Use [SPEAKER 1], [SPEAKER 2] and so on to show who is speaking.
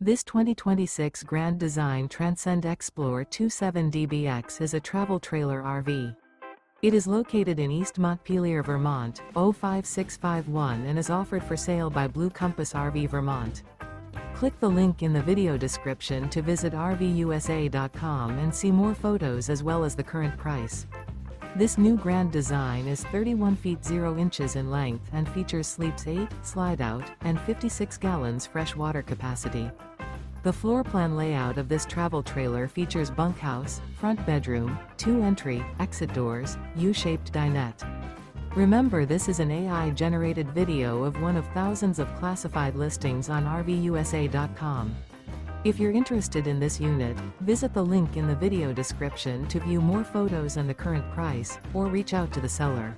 [SPEAKER 1] This 2026 Grand Design Transcend Xplor 27DBX is a travel trailer RV. It is located in East Montpelier, Vermont, 05651 and is offered for sale by Blue Compass RV Vermont. Click the link in the video description to visit RVUSA.com and see more photos as well as the current price. This new Grand Design is 31 feet 0 inches in length and features sleeps 8, slide-out, and 56 gallons fresh water capacity. The floor plan layout of this travel trailer features bunkhouse, front bedroom, 2 entry, exit doors, U-shaped dinette. Remember, this is an AI-generated video of one of thousands of classified listings on RVUSA.com. If you're interested in this unit, visit the link in the video description to view more photos and the current price, or reach out to the seller.